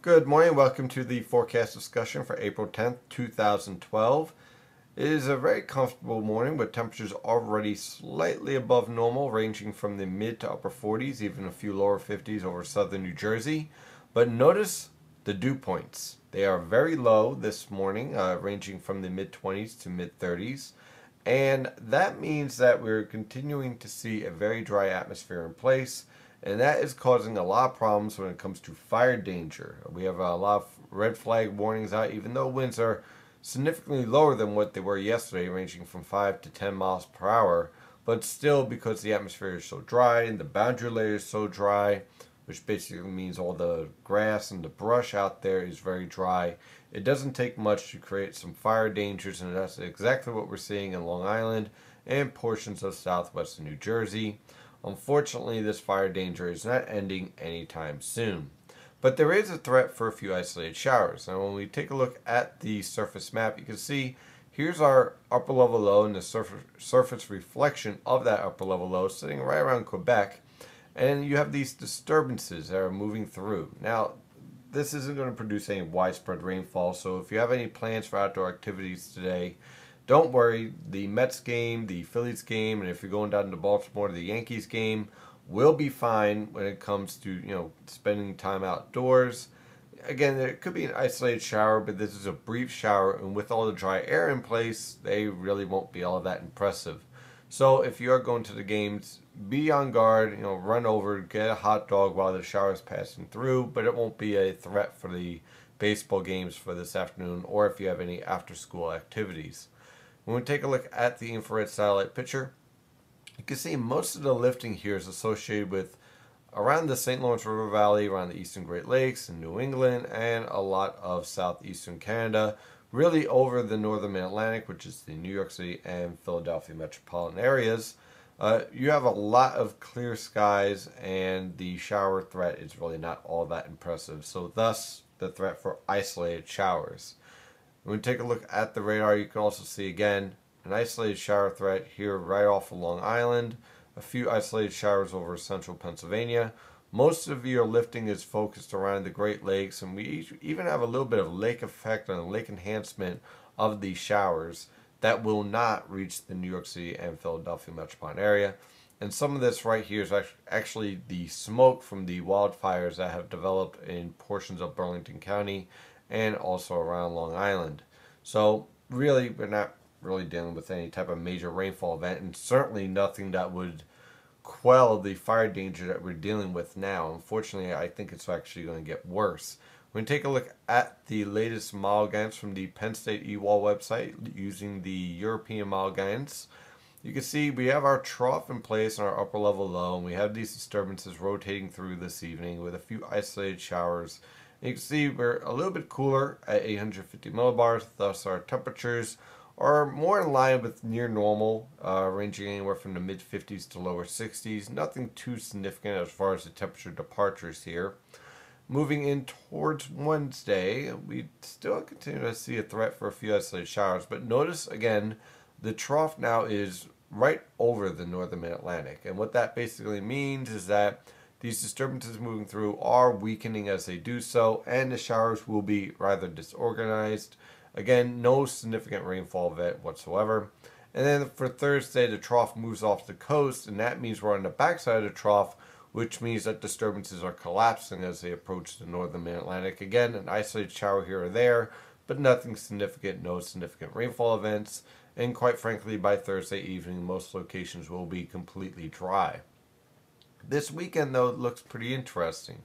Good morning. Welcome to the forecast discussion for April 10th, 2012. It is a very comfortable morning with temperatures already slightly above normal, ranging from the mid to upper 40s, even a few lower 50s over southern New Jersey. But notice the dew points. They are very low this morning, ranging from the mid 20s to mid 30s. And that means that we're continuing to see a very dry atmosphere in place. And that is causing a lot of problems when it comes to fire danger. We have a lot of red flag warnings out, even though winds are significantly lower than what they were yesterday, ranging from 5 to 10 miles per hour. But still, because the atmosphere is so dry and the boundary layer is so dry, which basically means all the grass and the brush out there is very dry, it doesn't take much to create some fire dangers, and that's exactly what we're seeing in Long Island and portions of southwestern New Jersey. Unfortunately, this fire danger is not ending anytime soon. But there is a threat for a few isolated showers. Now, when we take a look at the surface map, you can see here's our upper level low and the surface reflection of that upper level low sitting right around Quebec. And you have these disturbances that are moving through. Now, this isn't going to produce any widespread rainfall, so if you have any plans for outdoor activities today, don't worry. The Mets game, the Phillies game, and if you're going down to Baltimore, the Yankees game will be fine when it comes to, spending time outdoors. Again, it could be an isolated shower, but this is a brief shower, and with all the dry air in place, they really won't be all that impressive. So if you are going to the games, be on guard, run over, get a hot dog while the shower is passing through, but it won't be a threat for the baseball games for this afternoon or if you have any after-school activities. When we take a look at the infrared satellite picture, you can see most of the lifting here is associated with around the St. Lawrence River Valley, around the eastern Great Lakes in New England, and a lot of southeastern Canada, really over the northern Mid-Atlantic, which is the New York City and Philadelphia metropolitan areas. You have a lot of clear skies, and the shower threat is really not all that impressive. So thus, the threat for isolated showers. When we take a look at the radar, you can also see again an isolated shower threat here right off of Long Island, a few isolated showers over central Pennsylvania. Most of your lifting is focused around the Great Lakes, and we even have a little bit of lake effect and lake enhancement of these showers that will not reach the New York City and Philadelphia metropolitan area. And some of this right here is actually the smoke from the wildfires that have developed in portions of Burlington County and also around Long Island. So really, we're not really dealing with any type of major rainfall event, and certainly nothing that would quell the fire danger that we're dealing with now. Unfortunately, I think it's actually going to get worse. When we take a look at the latest model guidance from the Penn State EWAL website using the European model guidance, you can see we have our trough in place in our upper level low, and we have these disturbances rotating through this evening with a few isolated showers. You can see we're a little bit cooler at 850 millibars, thus our temperatures are more in line with near normal, ranging anywhere from the mid 50s to lower 60s. Nothing too significant as far as the temperature departures here. Moving in towards Wednesday, we still continue to see a threat for a few isolated showers, but notice again, the trough now is right over the northern Mid-Atlantic, and what that basically means is that these disturbances moving through are weakening as they do so, and the showers will be rather disorganized. Again, no significant rainfall event whatsoever. And then for Thursday, the trough moves off the coast, and that means we're on the backside of the trough, which means that disturbances are collapsing as they approach the northern Mid-Atlantic. Again, an isolated shower here or there, but nothing significant, no significant rainfall events. And quite frankly, by Thursday evening, most locations will be completely dry. This weekend, though, looks pretty interesting.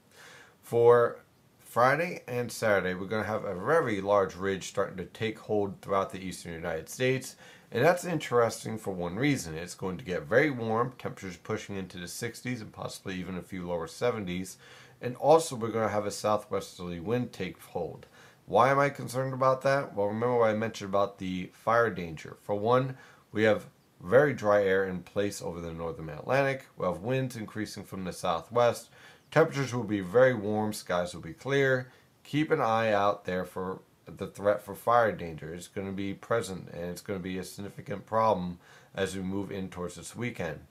For Friday and Saturday, we're going to have a very large ridge starting to take hold throughout the eastern United States. And that's interesting for one reason. It's going to get very warm, temperatures pushing into the 60s and possibly even a few lower 70s. And also, we're going to have a southwesterly wind take hold. Why am I concerned about that? Well, remember what I mentioned about the fire danger. For one, we have very dry air in place over the northern Atlantic. We'll have winds increasing from the southwest. Temperatures will be very warm, skies will be clear. Keep an eye out there for the threat for fire danger. It's going to be present, and it's going to be a significant problem as we move in towards this weekend.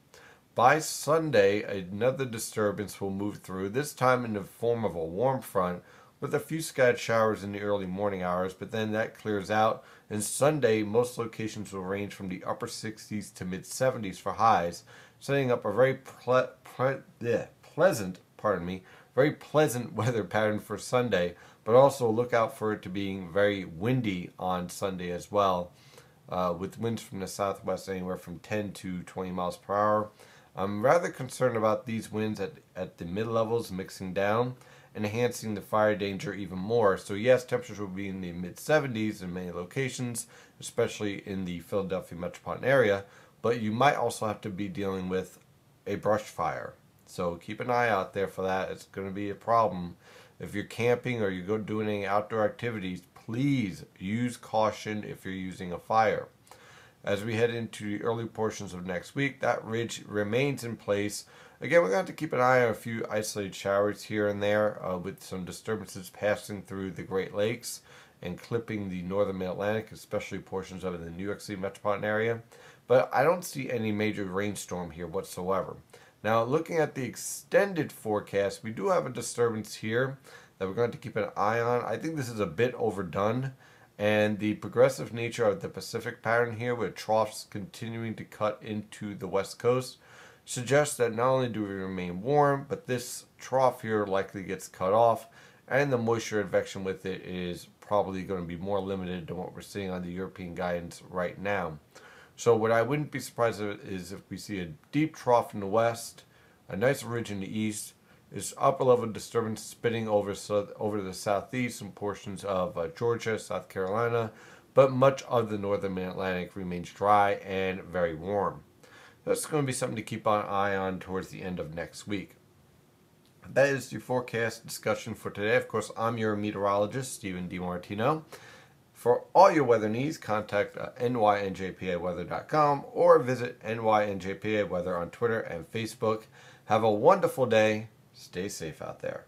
By Sunday, another disturbance will move through, this time in the form of a warm front, with a few scattered showers in the early morning hours, but then that clears out. And Sunday, most locations will range from the upper 60s to mid 70s for highs, setting up a very pleasant, very pleasant weather pattern for Sunday, but also look out for it to being very windy on Sunday as well, with winds from the southwest anywhere from 10 to 20 miles per hour. I'm rather concerned about these winds at the mid-levels mixing down, enhancing the fire danger even more. So yes, temperatures will be in the mid-70s in many locations, especially in the Philadelphia metropolitan area, but you might also have to be dealing with a brush fire. So keep an eye out there for that. It's going to be a problem. If you're camping or you're doing any outdoor activities, please use caution if you're using a fire. As we head into the early portions of next week, that ridge remains in place. Again, we're going to have to keep an eye on a few isolated showers here and there, with some disturbances passing through the Great Lakes and clipping the northern Mid-Atlantic, especially portions of the New York City metropolitan area. But I don't see any major rainstorm here whatsoever. Now, looking at the extended forecast, we do have a disturbance here that we're going to keep an eye on. I think this is a bit overdone, and the progressive nature of the Pacific pattern here, with troughs continuing to cut into the west coast, suggests that not only do we remain warm, but this trough here likely gets cut off, and the moisture advection with it is probably going to be more limited than what we're seeing on the European guidance right now. So what I wouldn't be surprised is if we see a deep trough in the west, a nice ridge in the east, this upper level disturbance spinning over the southeast and portions of Georgia, South Carolina, but much of the northern Mid-Atlantic remains dry and very warm. That's going to be something to keep an eye on towards the end of next week. That is the forecast discussion for today. Of course, I'm your meteorologist, Stephen DiMartino. For all your weather needs, contact nynjpaweather.com or visit nynjpaweather on Twitter and Facebook. Have a wonderful day. Stay safe out there.